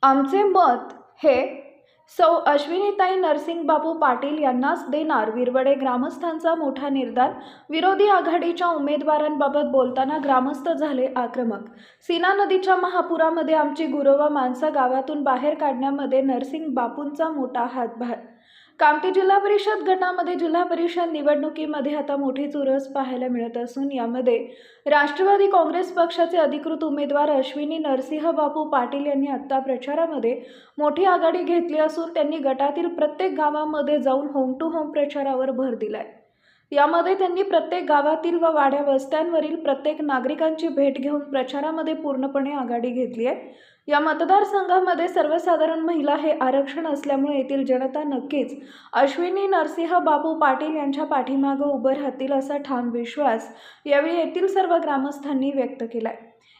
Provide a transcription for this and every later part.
आमचे मत हे सौ अश्विनीताई नरसिंगबाबू पाटील यांनाच देणार. विरवडे ग्रामस्थांचा मोठा निर्धार. विरोधी आघाडीच्या उमेदवारांबाबत बोलताना ग्रामस्थ झाले आक्रमक. सीना नदीच्या महापुरामध्ये आमची गुरं व माणसं गावातून बाहेर काढण्यामध्ये नरसिंगबापूंचा मोठा हातभार. कामठी जिल्हा परिषद गटामध्ये जिल्हा परिषद निवडणुकीमध्ये आता मोठी चुरस पाहायला मिळत असून यामध्ये राष्ट्रवादी काँग्रेस पक्षाचे अधिकृत उमेदवार अश्विनी नरसिंहबापू पाटील यांनी आता प्रचारामध्ये मोठी आघाडी घेतली असून त्यांनी गटातील प्रत्येक गावामध्ये जाऊन होम टू होम प्रचारावर भर दिलाय. यामध्ये त्यांनी प्रत्येक गावातील व वाड्या वस्त्यांवरील प्रत्येक नागरिकांची भेट घेऊन प्रचारामध्ये पूर्णपणे आघाडी घेतली आहे. या मतदारसंघामध्ये सर्वसाधारण महिला हे आरक्षण असल्यामुळे येथील जनता नक्कीच अश्विनी नरसिंहबापू पाटील यांच्या पाठीमागे उभं राहतील असा ठाम विश्वास यावेळी येथील सर्व ग्रामस्थांनी व्यक्त केलाय.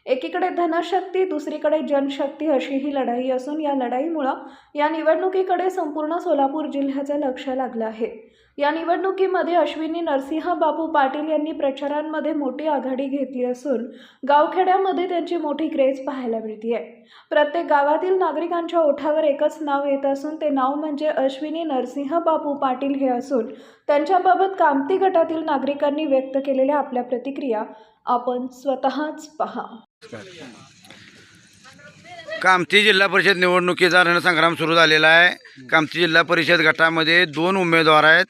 एकीकडे धनशक्ती, दुसरीकडे जनशक्ती अशी ही लढाई असून या लढाईमुळे या निवडणुकीकडे संपूर्ण सोलापूर जिल्ह्याचं लक्ष लागलं आहे. या निवडणुकीमध्ये अश्विनी नरसिंहबापू पाटील यांनी प्रचारांमध्ये मोठी आघाडी घेतली असून गावखेड्यामध्ये त्यांची मोठी क्रेज पाहायला मिळते आहे. प्रत्येक गावातील नागरिकांच्या ओठावर एकच नाव येत असून ते नाव म्हणजे अश्विनी नरसिंहबापू पाटील हे असून त्यांच्याबाबत कामठी गटातील नागरिकांनी व्यक्त केलेल्या आपल्या प्रतिक्रिया आपण स्वतःच पहा. कामठी जिल्हा परिषद निवडणुकीचा रणसंग्राम सुरू झालेला आहे. कामठी जिल्हा परिषद गटामध्ये 2 उमेदवार आहेत.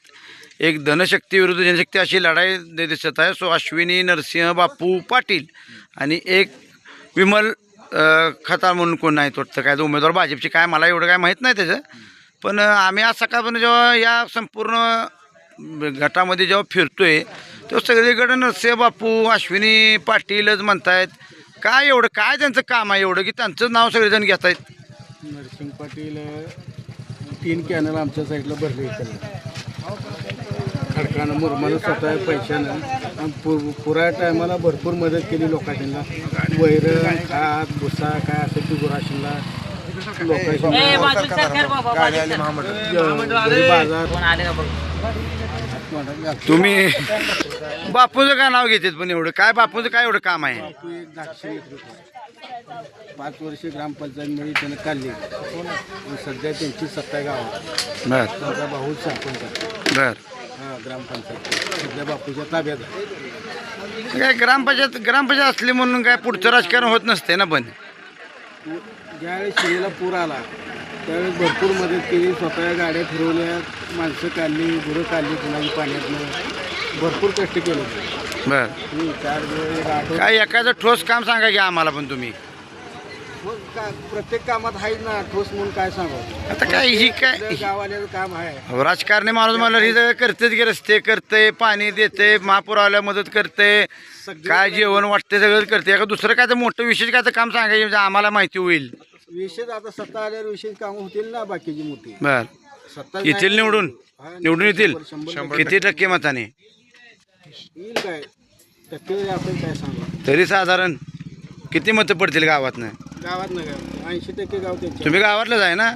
एक धनशक्ती विरुद्ध जनशक्ती अशी लढाई दिसत आहे. सो अश्विनी नरसिंहबापू पाटील आणि एक विमल खताळ म्हणून कोण नाही वाटतं काय तो उमेदवार भाजपची, काय मला एवढं काय माहीत नाही त्याचं. पण आम्ही आज सकाळपर्यंत जेव्हा या संपूर्ण गटामध्ये जेव्हा फिरतोय तेव्हा सगळीकडे नरसिंहबापू अश्विनी पाटीलच म्हणतायत. काय एवढं काय त्यांचं काम आहे एवढं की त्यांचं नाव सगळेजण घेत आहेत? नरसिंह पाटील 3 कॅनल आमच्या साईडला भरले खडकानं मुरमानं स्वतः पैशानं पुरा टायमाला भरपूर मदत केली लोकांना. वैरण खात भुसा काय असेल ती गुराशीला तुम्ही बापूचं काय नाव घेतात पण एवढं काय बापूचं काय एवढं काम आहे? बापू एक धाकशी नेतृत्व 5 वर्षे ग्रामपंचायतमध्ये त्यानं काढली. सध्या त्यांची सत्ता गावात. बर त्यांचा भाऊ सरपंच. बर ग्रामपंचायत सध्या बापूच्या ताब्यात आहे. काय ग्रामपंचायत असली म्हणून काय पुढचं राजकारण होत नसते ना. पण ज्यावेळेस शिरेला पूर आला त्यावेळेस भरपूर मदत केली. स्वतः गाड्या फिरवल्या, माणसं काढली, गुरं काढली कुणाची पाण्यातनं. भरपूर कष्ट केले. बर 4 दिवस काय एखादं ठोस काम सांगा की आम्हाला पण तुम्ही. प्रत्येक कामात आहे ना ठोस म्हणून काय सांगू. आता काय ही काय गावाल्याचं काम आहे. राजकारणी माणूस मला ही करतेच की रस्ते करते, पाणी देते, महापूर आल्यावर मदत करते, काय जेवण वाटते सगळं करते. का दुसरं काय तर मोठं विशेष काय तर काम सांगायचं म्हणजे आम्हाला माहिती होईल. विशेष आता सत्ता आल्यावर विशेष कामं होतील ना बाकीची मोठी. बर सत्ता येतील निवडून येतील 100% किती टक्के मताने येईल. काय टक्के आपण काय सांगू. तरी साधारण किती मतं पडतील गावातनं? गावात नाही गाव 80% गाव त्यांच्या. तुम्ही गावातलंच आहे ना.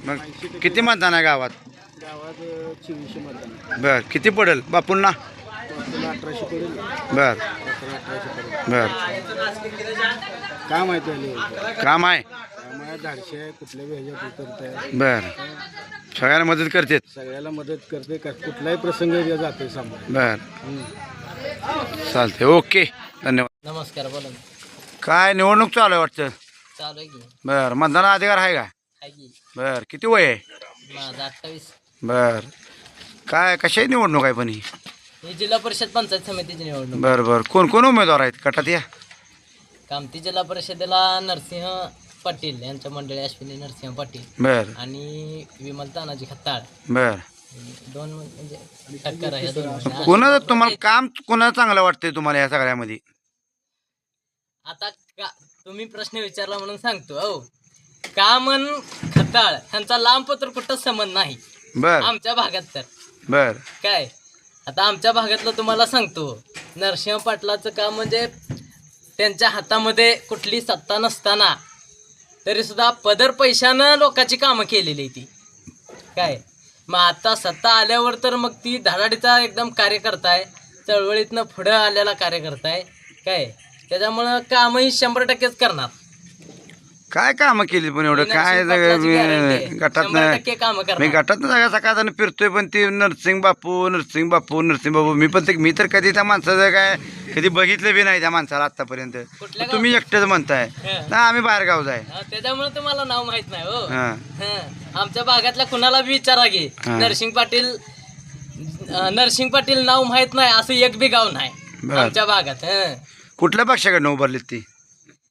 मग किती मतदान आहे गावात? गावात 2400 मतदान. बर किती पडेल बापूंना? 1800 पडेल. बर 1800 पडेल. बर काम आहे त्याने. काम आहे. काम आहे, धाडशी आहे, कुठल्या ह्याच्यात उतरत बर सगळ्यांना मदत करते. सगळ्याला मदत करते. कुठलाही प्रसंग जाते सांभाळ. बर चालते. ओके धन्यवाद. नमस्कार. बोला. काय निवडणूक चालू आहे वाटतं? चालू आहे की. बर मतदानाचा अधिकार आहे का? आहे की. बर किती वय आहे? माझा 28. बर काय कशाही निवडणूक आहे पण ही? ही जिल्हा परिषद पंचायत समितीची निवडणूक. बर बर कोण कोण उमेदवार आहेत गटात या? कामठी जिल्हा परिषदेला नरसिंह पाटील यांच्या मंडळी अश्विनी नरसिंह पाटील बर आणि विमल तानाजी खताळ. बर 2 म्हणजे टक्कर आहे. 2 कोणाचं तुम्हाला काम कोणाचं चांगलं वाटतंय तुम्हाला या सगळ्यामध्ये? आता तुम्ही प्रश्न विचारला म्हणून सांगतो. हो कामन खताळ ह्यांचा लांब पत्र कुठं संबंध नाही बर आमच्या भागात. तर बर काय आता आमच्या भागातलं तुम्हाला सांगतो. नरसिंह पाटलाचं काम म्हणजे त्यांच्या हातामध्ये कुठली सत्ता नसताना तरी सुद्धा पदर पैशानं लोकांची कामं केलेली ती. काय मग आता सत्ता आल्यावर तर मग ती धडाडीचा एकदम कार्यकर्ता आहे. चळवळीतनं पुढं आलेला कार्यकर्ता आहे. काय त्याच्यामुळं कामही 100%च करणार. काय कामं केली पण एवढं काय गटात काम मी गटात जागा सकाळचा फिरतोय पण ती नरसिंग बापू मी पण मी तर कधी त्या माणसाचं काय कधी बघितलं बी नाही त्या माणसाला आतापर्यंत. कुठल्या तुम्ही एकटंच म्हणताय ना आम्ही बाहेर गावचा आहे. त्याच्यामुळे तुम्हाला नाव माहित नाही हो. हां आमच्या भागातल्या कुणाला बी विचारा की नरसिंग पाटील नाव माहित नाही असं एक बी गाव नाही बरं. आमच्या भागात. कुठल्या पक्षाकडनं उभारलीत ती?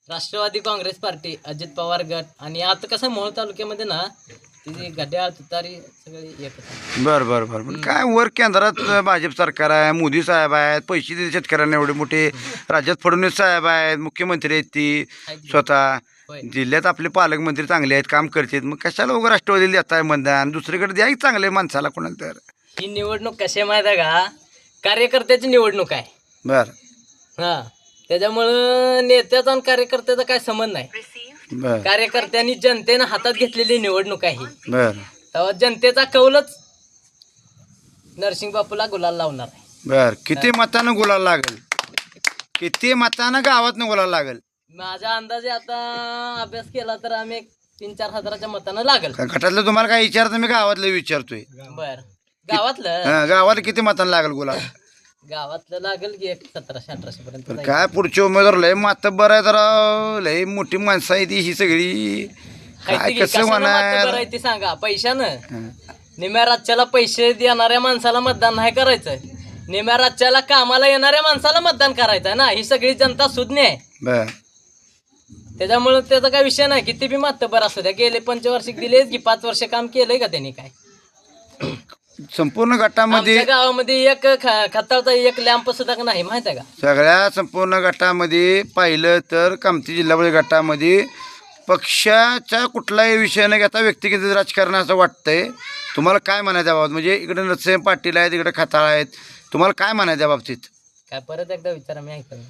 राष्ट्रवादी काँग्रेस पार्टी, अजित पवार गट. आणि आता कसं मोहोळ तालुक्यामध्ये ना तिथे घड्याळ तुतारी सगळी एकच. बरं बरं बरं पण काय वर केंद्रात भाजप सरकार आहे, मोदी साहेब आहेत, पैसे देते शेतकऱ्यांना एवढे मोठे, राज्यात फडणवीस साहेब आहेत, मुख्यमंत्री आहेत ती स्वतः, होय. जिल्ह्यात आपले पालकमंत्री चांगले आहेत, काम करतात, मग कशाला उगा राष्ट्रवादीला देताय मतदान? दुसरीकडे द्या की चांगले माणसाला कोणाला तर. ही निवडणूक कशी आहे माहिती आहे का? कार्यकर्त्याची निवडणूक आहे. बरं हा, त्याच्यामुळं नेत्याचा आणि कार्यकर्त्याचा काय संबंध नाही. बरं कार्यकर्त्यांनी जनतेनं हातात घेतलेली निवडणूक आहे. बरं तेव्हा जनतेचा कौलच नरसिंग बापूला गुलाल लावणार आहे. बरं किती मतानं गुलाल लागेल? किती मतानं गावातनं गुलाल लागेल? माझ्या अंदाजे आता अभ्यास केला तर आम्ही 3-4 हजाराच्या मतानं लागल. गटातलं तुम्हाला काय विचारतं? मी गावातलं विचारतोय. बर, गावातलं गावाला किती मतानं लागेल गुलाल? गावातलं लागेल की 1700-1800 पर्यंत पण जाईल. काय पुढचे उमेदवार लय मातब्बर आहे, जरा लय मोठी माणसं आहे ती ही सगळी. हाय काय ती कसं कशानं होणार? मातब्बर आहे ती सांगा. पैशानं निम्या राज्याला पैसे देणाऱ्या माणसाला मतदान नाही करायचं, निम्या राज्याला कामाला येणाऱ्या माणसाला मतदान करायचं आहे ना. ही सगळी जनता सुज्ञ आहे. बर त्याच्यामुळे त्याचा काय विषय नाही. किती बी मातब्बर असू द्या, गेले पंचवार्षिक दिले की 5 वर्ष काम केलंय का त्यांनी? काय संपूर्ण गटामध्ये आमच्या गावामध्ये एक खताळचा एक लॅम्प सुद्धा नाही, माहित आहे का? सगळ्या संपूर्ण गटामध्ये पाहिलं तर कामती जिल्हा परिषद गटामध्ये पक्षाच्या कुठलाही विषय न घेता व्यक्तिगत राजकारण असं वाटतंय. तुम्हाला काय म्हणायचं बाबत? म्हणजे इकडे नरसिंह पाटील आहेत, इकडे खताळ आहेत, तुम्हाला काय म्हणायचं या बाबतीत? काय परत एकदा विचारा, मी ऐकलं.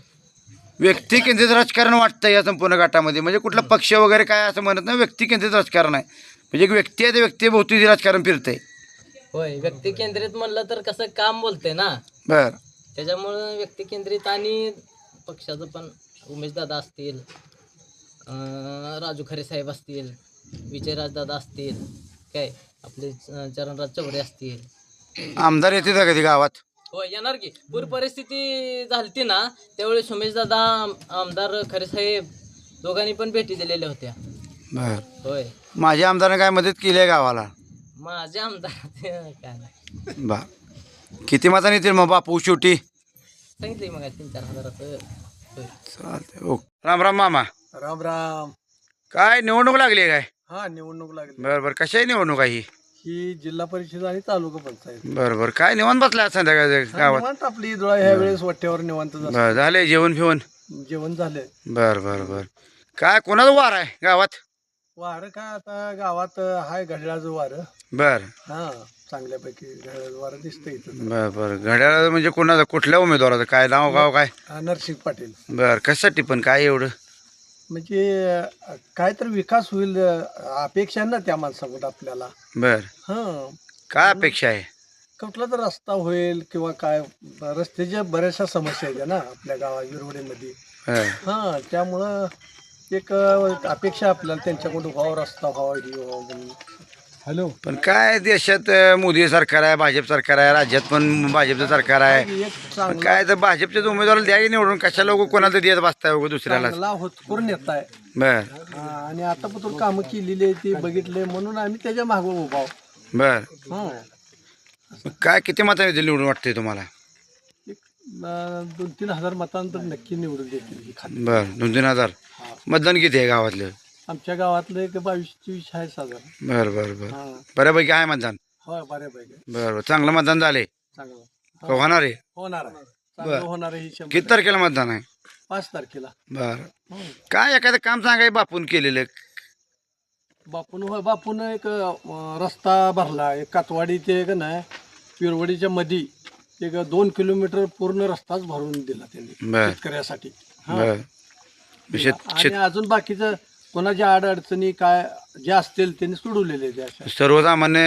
व्यक्ती केंद्रित राजकारण वाटतं या संपूर्ण गटामध्ये, म्हणजे कुठला पक्ष वगैरे काय असं म्हणत नाही, व्यक्ती केंद्रित राजकारण आहे. म्हणजे एक व्यक्ती आहे, त्या व्यक्तीभोवती राजकारण फिरतंय. होय, व्यक्ती केंद्रित म्हणलं तर कसं काम बोलतंय ना, बर त्याच्यामुळं व्यक्ती केंद्रित. आणि पक्षाचं पण उमेशदादा असतील, राजू खरे साहेब असतील, विजयराजदादा असतील, काय आपले चरणराज चौरे असतील. आमदार येते का कधी गावात? हो, येणार की. पूर परिस्थिती झालती ना त्यावेळी सुमेशदादा, आमदार खरे साहेब दोघांनी पण भेटी दिलेल्या होत्या. बर होय, माझ्या आमदाराने काय मदत केली आहे गावाला? माझ्या आमदार काय नाही बा किती मतांनी येतील मग बापू शेवटी? सांगितलं मग 3-4 हजाराचं. होय. चालतंय. ओ राम राम मामा. राम राम. काय निवडणूक लागली आहे काय? हा, निवडणूक लागली. बरं बरं कशाही निवडणूक आहे ही? ही जिल्हा परिषद आणि तालुका पंचायत. बरं बरं काय निवांत बसला आज संध्याकाळच्या गावात? निवांत आपली धुळा ह्या वेळेस वाट्यावर निवांत बरं झाले जेवण फिवण? जेवण झाले. बरं बरं बरं काय कोणाचं वार आहे गावात? वारं काय आता गावात हाय घड्याळाचं वारं. बरं हा, चांगल्यापैकी घड्याळाचं वारं दिसतं इथं. बरं बरं घड्याळ म्हणजे कोणाचं, कुठल्या उमेदवाराचं काय नाव गाव काय? नरसिंग पाटील. बरं कशासाठी पण काय एवढं? म्हणजे काय तर विकास होईल अपेक्षा ना त्या माणसाकडून आपल्याला. बरं हा, काय अपेक्षा आहे? कुठला तर रस्ता होईल किंवा काय, रस्त्याच्या बऱ्याचशा समस्या आहेत ना आपल्या गावात विरवडीमध्ये. बरं. हा, त्यामुळं एक अपेक्षा आपल्याला त्यांच्याकडून व्हावं, रस्ता व्हावा, ही व्हावं म्हणून. हॅलो. पण काय देशात मोदी सरकार आहे, भाजप सरकार आहे, राज्यात पण भाजपचं सरकार आहे. एक पण चांगला काय तर भाजपच्याच उमेदवाराला द्या की निवडून, कशाला लोक कोणाला देत बसताय उगा दुसऱ्याला? चांगला होतकरून नेता आहे. बर आणि आता पण कामं केलेली आहे ती बघितले म्हणून आम्ही त्याच्या मागं उभा आहोत. बर हा, मग काय किती मतांनी ते निवडून वाटते तुम्हाला? एक 2-3 हजार मतांतर नक्की निवडून देतील ही खाली. बर 2-3 हजार. हा. मतदान किती आहे गावातलं? आमच्या गावातलं एक 22-23 आहे साधारण. बर बर बर हा, बऱ्यापैकी आहे मतदान. होय, बऱ्यापैकी बर बर चांगलं मतदान झाले चांगलं का होणार आहे? होणार आहे. चांगलं होणार आहे ही 100%. किती तारखेला मतदान आहे? 5 तारखेला. बर हो. काय एखादं काम सांगाय बापून केलेलं? बापून एक रस्ता भरला, एक कातवाडी ते का नाही पिरवडीच्या मध्ये एक 2 किलोमीटर पूर्ण रस्ताच भरून दिला त्यांनी बर शेतकऱ्यासाठी. हा. बर आणि अजून बाकीचं कोणाच्या अडचणी काय जे असतील त्यांनी सोडवलेले ते अशा सर्वसामान्य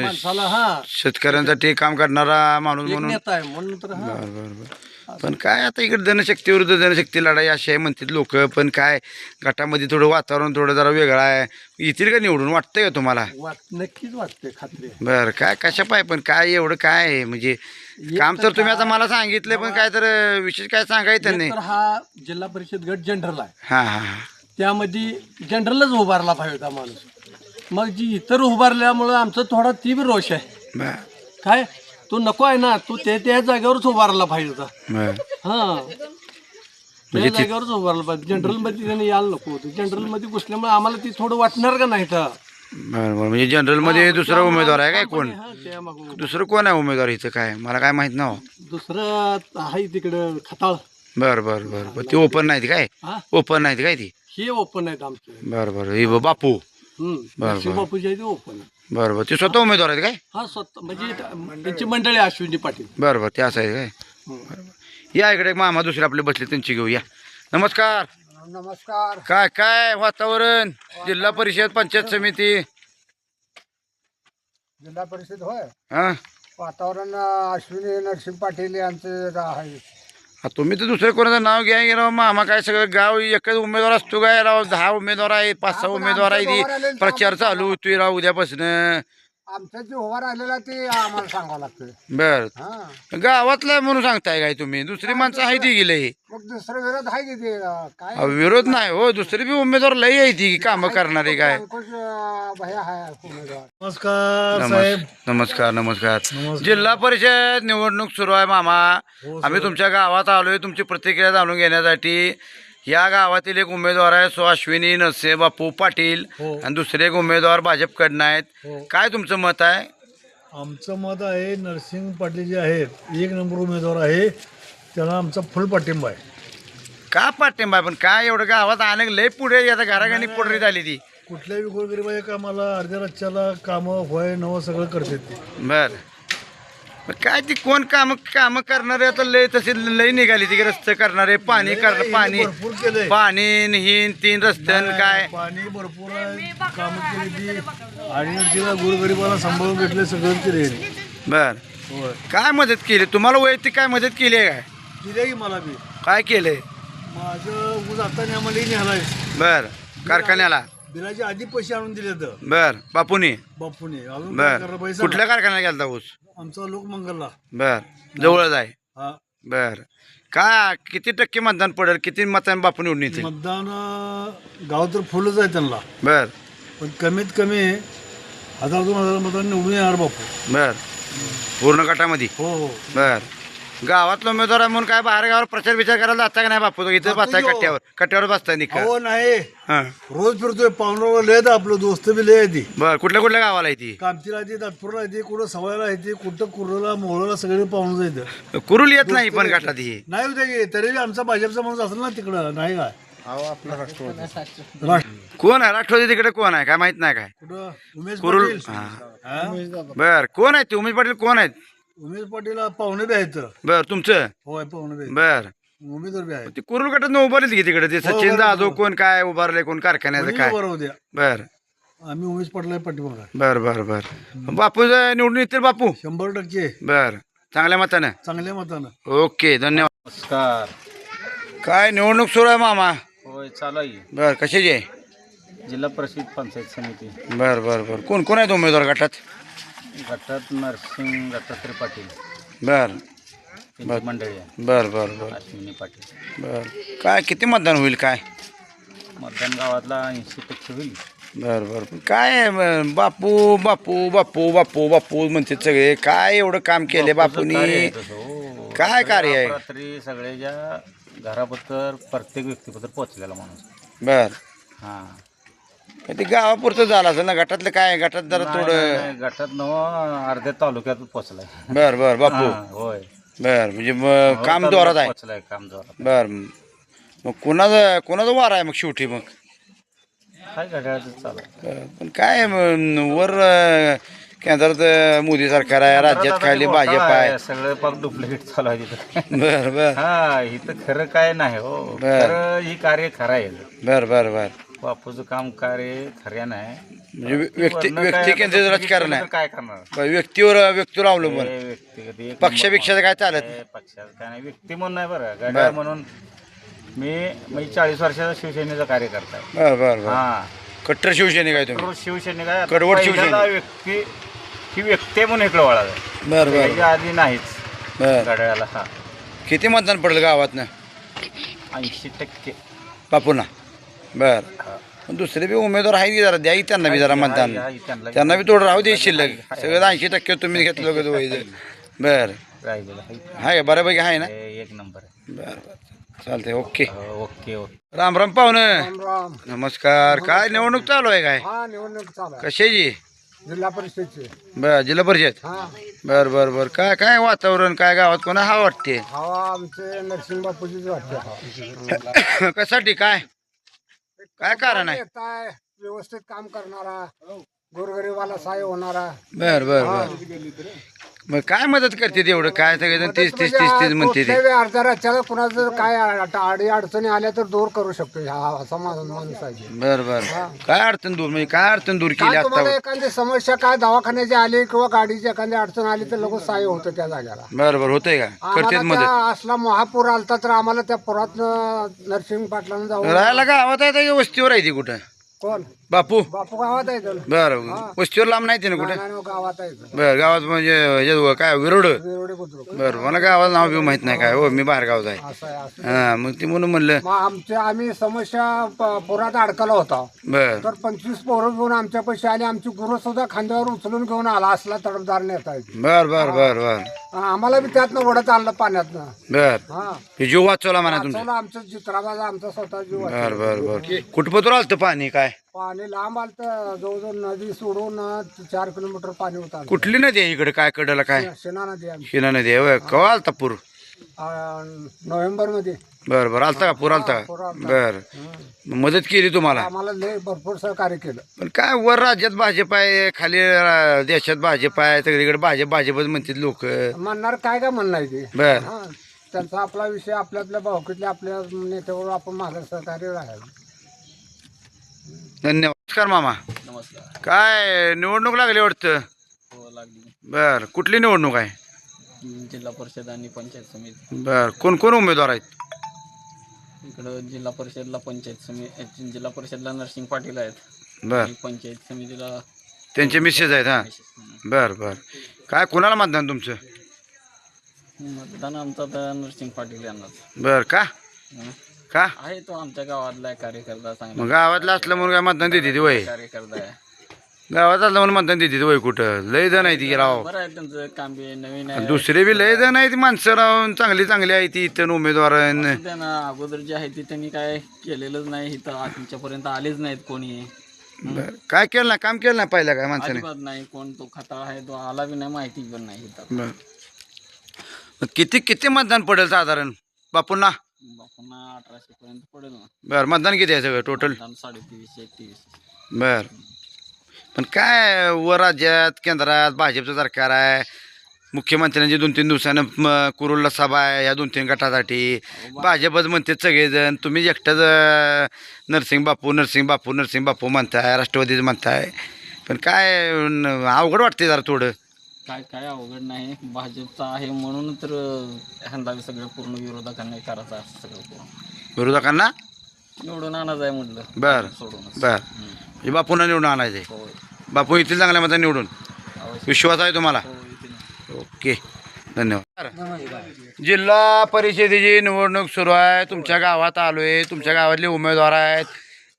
माणसाला. हा, शेतकऱ्यांसाठी काम करणारा माणूस एक म्हणून. नेता आहे म्हणून तर. हा, बर बर बर पण काय आता इकडे जनशक्ती विरुद्ध जनशक्ती लढाई अशी आहे म्हणतात लोक. पण काय गटामध्ये थोडं वातावरण थोडं जरा वेगळं आहे. येतील का निवडून वाटतंय का तुम्हाला? नक्कीच वाटते खात्री आहे. बरं काय कशा पाय पण काय एवढं काय आहे म्हणजे काम तर तुम्ही आता मला सांगितलं पण काय तर विशेष काय सांगायचं नाही. तर हा जिल्हा परिषद गट जनरल आहे. हां हां हां त्यामध्ये जनरलच उभारला पाहिजे होता माणूस. मग जी इतर उभारल्यामुळं आमचा थोडा तीव्र रोष आहे. बरं काय तो नको आहे ना, तो त्या जागेवरच उभारला पाहिजे होता. बरं हां त्या जागेवरच उभारला पाहिजे. जनरलमध्ये त्याने यायला नको होतं. जनरलमध्ये घुसल्यामुळे आम्हाला ती थोडं वाटणार का नाही तर. बरं बरं म्हणजे जनरलमध्ये दुसरा उमेदवार आहे काय कोण? हां, त्या मागून दुसरं कोण आहे उमेदवार इथं काय मला काय माहित नाव. दुसरं आहे तिकडं खताळ. बरं बरं बरं बरं ते ओपन नाहीत काय? हा ओपन नाहीत काय ती? हे ओपन आहेत आमचे. बरं बरं हे बापू. बरं. शिवबापूजी आहे ते ओपन आहे. बरं बरं ते स्वतः उमेदवार आहेत काय? हा स्वतः म्हणजे त्यांची मंडळी आहे अश्विनी पाटील. बरं बरं ते असं आहे काय? या इकडे मामा दुसरे आपले बसले त्यांची घेऊ या. नमस्कार. नमस्कार. काय काय वातावरण जिल्हा परिषद पंचायत समिती? जिल्हा परिषद होय हां वातावरण अश्विनी नरसिंह पाटील यांचं आहे. तुम्ही तर दुसरे कोणाचं नाव घ्या गेलं मामा काय सगळं गाव एकच उमेदवार असतो काय राव? 10 उमेदवार आहे 5-6 उमेदवार आहे ती प्रचार चालू होतोय राव उद्यापासून. आमच्या जे उभा राहिलेला ते आम्हाला सांगावं लागतं. बर हा गावातलं म्हणून सांगताय काय तुम्ही? दुसरी माणसं आहे ती गेले. मग दुसरं विरोध आहे की ते काय विरोध नाही हो दुसरी बी उमेदवार लई आहे ती कामं करणारे काय. अंकुश भैया आहे उमेदवार. नमस्कार नमस्कार. जिल्हा परिषद निवडणूक सुरू आहे मामा. आम्ही तुमच्या गावात आलोय तुमची प्रतिक्रिया जाणून घेण्यासाठी. या गावातील एक उमेदवार आहे सो अश्विनी नरसिंह बापू पाटील आणि दुसरे एक उमेदवार भाजपकडनं आहेत. काय तुमचं मत आहे? आमचं मत आहे नरसिंह पाटील जे आहेत 1 नंबर उमेदवार आहे त्याला आमचा फुल पाठिंबा आहे. का पाठिंबा आहे पण काय एवढं गावात अनेक लय पुढे आता घराघाणी पुढे झाली ती. कुठल्याही गोरगरिबाच्या कामाला अर्ध्या रस्त्याला कामं होय नवं सगळं करते ते. बर मग काय ती कोण काम करणारे आता लय तसे लय निघाली ती रस्ते करणारे पाणी पाणी भरपूर केलंय पाणी ही 3 रस्त्यान काय पाणी भरपूर आहे कामं केली ती आणि तिला गोरगरिबाला सांभाळून घेतले सगळं केले. बर होय काय मदत केली तुम्हाला वैयक्तिक काय मदत केली आहे काय? दिले की मला बी काय केलंय? माझं ऊस आता आम्हाला निघालाय बर कारखान्याला बिलाचे आधी पैसे आणून दिले तर बर बापूनी. बापूने अजून काय बर करणार पैसा कुठल्या कारखान्याला गेलता ऊस? आमचा लोकमंगलला. बर जवळच आहे. हा बर का किती टक्के मतदान पडेल? किती मतदान बापू निवडून येते? मतदान गाव तर फुलच आहे त्यांना बर पण कमीत कमी 1000-2000 मतदान निवडून येणार बापू. बर पूर्ण गटामध्ये. हो हो बर गावातला उमेदवार आहे म्हणून काय बाहेर गावावर प्रचार विचार करायला जाता का नाही बापू? इथं बसताय कट्ट्यावर बसताय निका. हो नाही हां रोज फिरतोय पाहुण्यावर लय आपलं दोस्त बी लय आहे ती. बर कुठल्या गावाला आहे ती? कामतीला आहे ती दातपूरला आहे ती कुठं सवयला आहे ती कुठं कुर्रोला मोहळला सगळे पाहुणं जायचं. कुरुल येत नाही पण गटात ही. नाही होते की तरी बी आमचा भाजपचा माणूस असेल ना तिकडं नाही काय राष्ट्र कोण आहे राष्ट्रवादी तिकडे कोण आहे काय माहित नाही काय? कुठं उमेश कुरुल पाटील. हां हा? बर कोण आहे ते उमेश पाटील कोण आहेत? उमेश पाटील पाहुणे बी आहेत. बर तुमचं होय पाहुणे बी आहेत. बर उमेदवार बी आहेत. ते कुरुल गटात उभारले की तिकडे ते सचिन जाधव कोण काय उभारले कोण कारखान्याचं काय? बरं उद्या बर आम्ही उमेश पाटला पाठीमागा बर बर बर बापू निवडून येतील बापू? 100% बर चांगल्या मतानं. चांगल्या मतानं. ओके धन्यवाद. नमस्कार. काय निवडणूक सुरू आहे मामा? होय चालू आहे बर कशाची आहे? जिल्हा परिषद पंचायत समिती बर बर बर कोण कोण आहेत उमेदवार गटात? गटात नरसिंह दत्तात्रय पाटील बर त्यांची मंडळी आहे बर बर बर अश्विनी पाटील. बर काय किती मतदान होईल काय? मतदान गावातला 80% होईल. बर बर काय बापू बापू बापू बापू बापू म्हणते सगळे काय एवढं काम केले बापूनी? काय कार्य आहे? रात्री सगळ्याच्या घराबद्दल प्रत्येक व्यक्तीबद्दल पोहोचलेला माणूस. बर हां ते गावापुरतं झालं असेल ना गटातलं काय गटात जरा थोडं. नाही, गटात अर्ध्या तालुक्यात पोहोचलाय. बर बर बापू होय बर म्हणजे मग काम जोरात आहे. पोहोचलाय काम जोरात. बर मग कोणाचं वार आहे मग शेवटी मग? काय घड्याळाचं चालू आहे. पण काय वर केंद्रात मोदी सरकार आहे राज्यात खाली भाजप आहे. सगळं पाक डुप्लिकेट चालू आहे तिथं. बर बर हा इथं खरं काय नाही हो. बर. खरं ही कार्य खरं आहे. बर बर बर बापूचं काम कार्य खऱ्यानं आहे. म्हणजे व्यक्ती वरनं काय व्यक्ती आता केंद्रित दुसरी राजकारण केलं आहे तर काय करणार? बरं, व्यक्तीवर अवलंबून हे व्यक्तिगत एक पक्षापेक्षा काय चालत नंबर आहे. पक्षाचं काय नाही, व्यक्ती म्हणून नाही बरं घड्याळ म्हणून. मी 40 वर्षाचा शिवसेनेचा कार्यकर्ता आहे. बरं बरं बरं हा कट्टर शिवसैनिक आहे तुम्ही रोज शिवसैनिक आहे. आता कडवट पहिल्यांदा शिवसैनिक. व्यक्ती ही व्यक्ती आहे म्हणून इकडे वळाला बरं बरं त्याच्या आधी नाहीच बरं घड्याळाला. हा किती मतदान पडेल गावातनं 80% बापूंना बरं पण दुसरे बी उमेदवार आहे की जरा द्या की त्यांना बी जरा मतदान त्यांना बी थोडं राहू दे शिल्लक सगळं 80% तुम्ही घेतलं का वैध बरं राहिलेलं आहे. आहे बऱ्यापैकी आहे ना हे एक नंबर आहे. बरं बरं चालतंय okay okay okay. Ram Ram पाहुणं राम नमस्कार काय निवडणूक चालू आहे काय हा निवडणूक चालू आहे कशाची जिल्हा परिषदची. बरं जिल्हा परिषद हा बरं बरं बरं काय काय वातावरण काय गावात कोणा हा वाटते हवा आमचे नरसिंह बापूजीच वाटते हवा. कशासाठी काय काय कारण आहे येत आहे व्यवस्थित काम करणारा गोरगरिबाला सहाय्य होणारा. बरं बरं बरं मग काय मदत करते तेवढं काय सगळेजण तीस तीस तीस तीस म्हणते ते अर्ध्या राज्याला कुणाचं काय अडी अडचणी आल्या तर दूर करू शकतो हा असा माणूस आहे. बरं बरं काय अडचण दूर म्हणजे काय अडचण दूर केली काय तुम्हाला आता एखादी समस्या काय दवाखान्याची आली किंवा गाडीची एखादी अडचण आली तर लगेच सहाय्य होतं त्या जाग्याला. बरं बरं होतंय का करतेच आम्हाला मदत त्या असला महापूर आलता तर आम्हाला त्या पुरात नरसिंह पाटलांना जाऊन राहायला गावात आहे का वस्तीवर आहे ती कुठं कोण बापू बापू गावात आहे तर. बरं वस्तीवर लांब नाही ते ना कुठं नाही, गावात आहे तर. बरं गावात म्हणजे ह्याच्यात काय विरोड वेरवडे बुद्रुक बरं मला गावाला नाव बिव माहित नाही काय हो मी बाहेर गावात आहे असं आहे असं. हां मग ती म्हणून म्हणलं मग आम्ही समस्या पुरात अडकला होता बरं तर 25 पोरं घेऊन आमच्या पैसे आले. आमची गुरु सुद्धा खांद्यावर उचलून घेऊन आला असला तडफदार नेता आहे. बरं बरं बरं बरं आम्हाला बी त्यातनं ओढत आणलं पाण्यातनं. बरं हा हे जीव वाचवला म्हणा तुमचा वाचवलं आमचं चित्राबाजा आमचा स्वतः जीव वाचवला. बरं बरं बरं कुठपतूर आलतं पाणी काय पाणी लांब आलं तर जवळजवळ नदी सोडून 4 किलोमीटर पाणी होतं. कुठली नदी आहे इकडे काय कडला काय शेणा नदी आमची शिना नदी आहे होय. केव्हा आलता पूर नोव्हेंबर मध्ये बरं बरं आलता का पूर आलता पूर का आलता. बरं मदत केली तुम्हाला आम्हाला लय भरपूर सहकार्य केलं. पण काय वर राज्यात भाजप आहे खाली देशात भाजप आहे सगळीकडे भाजपच म्हणतात लोक म्हणणार काय म्हणणं आहे ते. बर हा त्यांचा आपला विषय आपल्या आपल्या भावकीतल्या आपल्या नेत्यावर आपण माझं सहकार्य राहायला. धन्यवाद नमस्कार मामा नमस्कार. काय निवडणूक लागली वाटतं हो लागली. बर कुठली निवडणूक आहे जिल्हा परिषद आणि पंचायत समिती. बर कोण कोण उमेदवार आहेत इकडं जिल्हा परिषदला पंचायत समिती जिल्हा परिषदला नरसिंह पाटील आहेत. बर आणि पंचायत समितीला त्यांचे मिसेस आहेत हां बर बर काय कोणाला मतदान तुमचं मतदान आमचा तर नरसिंह पाटील यांनाच. बर का हं. का आहे तो आमच्या गावातला कार्यकर्ता चांगला मग गावातलं असलं म्हणून काय मतदान देते वय कार्यकर्ता आहे. गावात असलं म्हणून मतदान देते वय कुठं लय जण आहे ती राव बरं आहे त्यांचं काम बी नवीन आहे. दुसरे बी लय जण आहे ती माणसं राहून चांगली चांगली आहे ती इथं उमेदवार त्यांना अगोदर जे आहे ती त्यांनी काय केलेलंच नाही इथं आमच्यापर्यंत आलेच नाहीत कोणी. बर काय केलं ना काम केलं ना पहिला काय माणसाने अजिबात नाही. कोण तो खताळ आहे तो आला बी नाही माहिती पण नाही इथं. बर मग किती किती मतदान पडेल साधारण बापूंना बापूंना 1800 पर्यंत पडेल ना. बर मतदान किती आहे सगळं टोटल मतदान 2350 2300. बर पण काय वर राज्यात केंद्रात भाजपचं सरकार आहे मुख्यमंत्र्यांची 2-3 दिवसानं कुरुलला सभा आहे या 2-3 गटासाठी भाजपच म्हणते सगळेजण तुम्ही एकटाच नरसिंह बापू म्हणताय राष्ट्रवादीचं म्हणताय पण काय अवघड वाटते जरा थोडं काय अवघड नाही. भाजपचा आहे म्हणून तर ह्यांना सगळं पूर्ण विरोधकांनी करायचं असं सगळं पूर्ण विरोधकांना निवडून आणायचं आहे म्हटलं बर सोडून. बर हे बापूंना निवडून आणायचं हो बापू येथील चांगल्या मतात निवडून अवश्य. विश्वास आहे तुम्हाला हो येतील. ओके धन्यवाद जिल्हा परिषदेची निवडणूक सुरू आहे तुमच्या गावात आलोय तुमच्या गावातले उमेदवार आहेत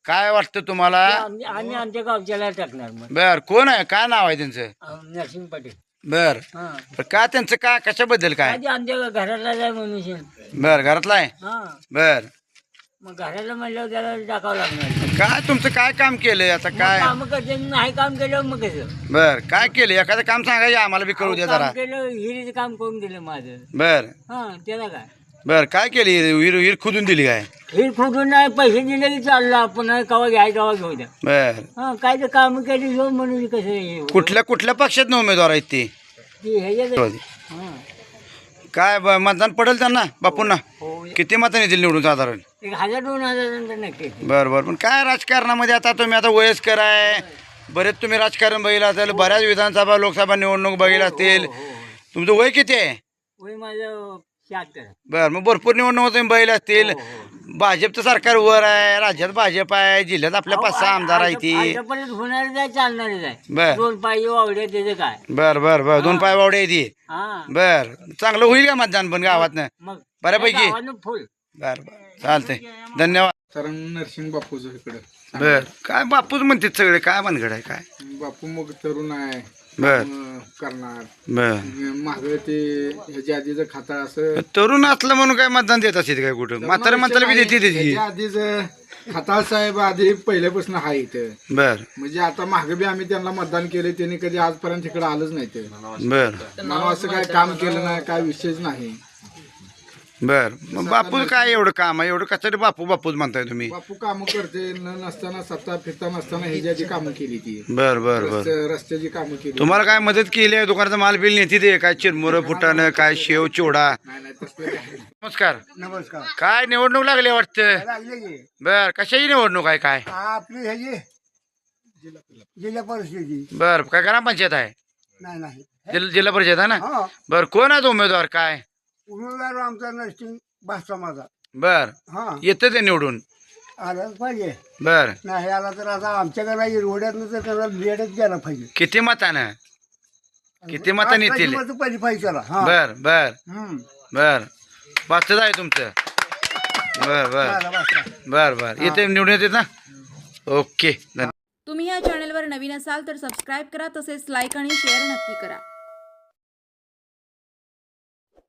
काय वाटतं तुम्हाला आम्ही आमच्या गावच्याला टाकणार मग बर कोण आहे काय नाव आहे त्यांचं नरसिंह पाटील. बर हा पण का त्यांचं काय कशाबद्दल काय आधी आमच्या घराला जाय मनुष्य. बर घरातला आहे हा बर मग घराला म्हणल्यावर त्याला टाकावं लागणार. काय तुमचं काय काम केलंय आता काय काम करते नाही काम केलं मग कसं बर काय केलं एखादं काम सांगायचं आम्हाला बी कळू द्या जरा काम केलं हिरीचं काम करून दिलं माझं. बर हा त्याला काय बर काय केली विहीर विहीर खोदून दिली काय हिर खोदून नाही पैसे दिले की चाललं आपण कवा घ्यायचं कवा घेऊ द्या. बर हा काय तर काम केली घेऊन म्हणून कसं हे होतं. कुठल्या पक्षात उमेदवार आहेत ते ती ह्याच्यात हा काय मतदान पडेल त्यांना बापूंना हो किती मतांनी येतील निवडून साधारण? 1000-2000 नंतर नक्की येते. बरं बरं. पण काय राजकारणामध्ये आता तुम्ही आता वयस्कर आहे, बरेच तुम्ही राजकारण बघितलं असेल, बऱ्याच विधानसभा लोकसभा निवडणूक बघितलं असतील. तुमचं वय किती आहे? वय माझं 76. बरं, मग भरपूर निवडणूक तुम्ही बघितलं असतील. भाजपचं सरकार वर आहे, राज्यात भाजप आहे, जिल्ह्यात आपल्या 5-6 आमदार आहे ती. आतापर्यंत होणारच आहे, चालणारच आहे. बर 2 पायी वावड्या त्याचं काय. बर बर बर 2 पाय वावडे आहे ती. हा बर, चांगलं होईल का मतदान पण गावातनं? मग बऱ्यापैकी. गावानं फुल. बर बर चालतंय, धन्यवाद. कारण नरसिंग बापूचं इकडं बर, काय बापूच म्हणतात सगळे, काय भानगड आहे काय? बापू मग तरुण आहे, बर करणार बर. मागं ते ह्याच्या आधीचं खाता असं तरुण असलं म्हणून काय मतदान देत असेल काय कुठं? म्हातारा माणसाला बी देते त्याची. ह्याच्या आधीच खताळ साहेब आधी पहिल्यापासून आहे इथं. बर म्हणजे आता मागे बी आम्ही त्यांना मतदान केले, त्यांनी कधी आजपर्यंत इकडे आलंच नाही. ते बर मला असं काय काम केलं नाही, काय विषयच नाही. बर. मग बापूच काय एवढं काम आहे, एवढं कशासाठी बापू बापूच म्हणताय तुम्ही? बापू कामं करते, नसताना सत्ता फिरता नसताना ह्याची आधी कामं केली ती. बर बर बर. रस्त्याची कामं केली. तुम्हाला काय मदत केली आहे? दुकानाचा माल बिल नेते ते काय चिरमुरं फुटाणं, काय शेव चिवडा? नाही नाही तसलं काय नाही. नमस्कार. नमस्कार. काय निवडणूक लागली वाटतं? लागले की बर, कशाची निवडणूक आहे काय? आपली ह्याची जिल्हा परिषदेची बर, काय ग्रामपंचायत आहे? नाही जिल्हा परिषद आहे ना? हा बर, कोण आहेत उमेदवार काय? उमेदवार आमचा नर्सिंग भाषा माझा. बर, हा येतं ते निवडून? आलाच पाहिजे. बर, नाही आला तर आता आमच्याकडे रोड्यातनं तर त्याला लेडच गेला पाहिजे. किती मतानं? किती मतांनी येतील? पाहिजे पाहिजे त्याला. हा बर बर हम्म. बर, पाचच आहे तुमचं? बर बर झालं बस. बर बर. येते निवडून येते ना? ओके, धन्यवाद. तुम्ही या चॅनलवर नवीन असाल तर सबस्क्राईब करा, तसेच लाईक आणि शेअर नक्की करा.